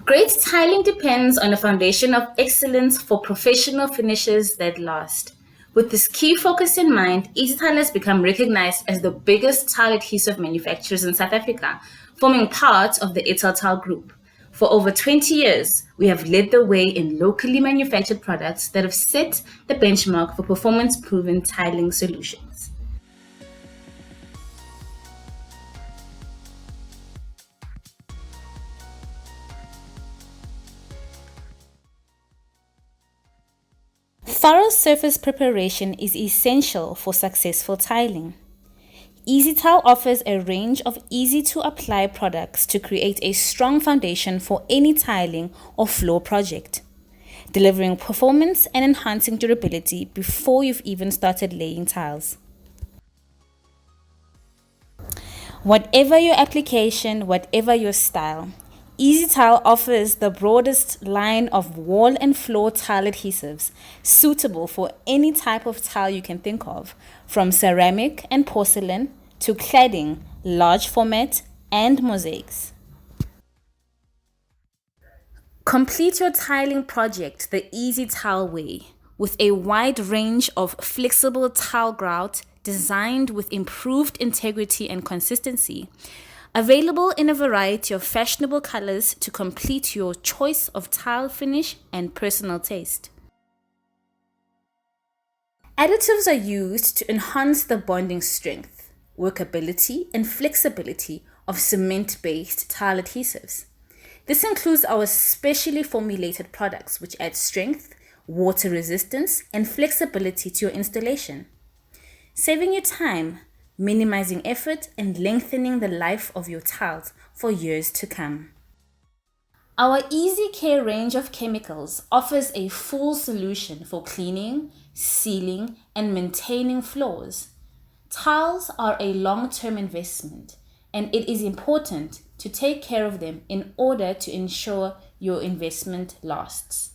Great tiling depends on a foundation of excellence for professional finishes that last. With this key focus in mind, Ezee Tile has become recognized as the biggest tile adhesive manufacturers in South Africa, forming part of the Tile group. For over 20 years, we have led the way in locally manufactured products that have set the benchmark for performance-proven tiling solutions. Thorough surface preparation is essential for successful tiling. Ezee Tile offers a range of easy-to-apply products to create a strong foundation for any tiling or floor project, delivering performance and enhancing durability before you've even started laying tiles. Whatever your application, whatever your style, Ezee Tile offers the broadest line of wall and floor tile adhesives suitable for any type of tile you can think of, from ceramic and porcelain to cladding, large format, and mosaics. Complete your tiling project the Ezee Tile way with a wide range of flexible tile grout designed with improved integrity and consistency. Available in a variety of fashionable colors to complete your choice of tile finish and personal taste. Additives are used to enhance the bonding strength, workability, and flexibility of cement-based tile adhesives. This includes our specially formulated products which add strength, water resistance, and flexibility to your installation, saving you time, minimizing effort, and lengthening the life of your tiles for years to come. Our Ezee Care range of chemicals offers a full solution for cleaning, sealing, and maintaining floors. Tiles are a long-term investment, and it is important to take care of them in order to ensure your investment lasts.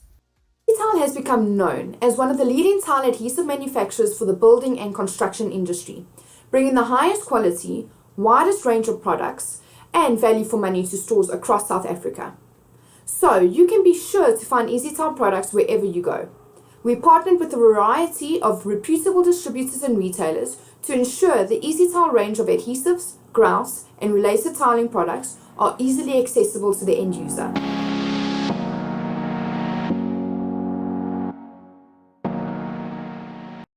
Ezee Tile has become known as one of the leading tile adhesive manufacturers for the building and construction industry, bringing the highest quality, widest range of products, and value for money to stores across South Africa. So you can be sure to find Ezee Tile products wherever you go. We partnered with a variety of reputable distributors and retailers to ensure the Ezee Tile range of adhesives, grouts, and related tiling products are easily accessible to the end user.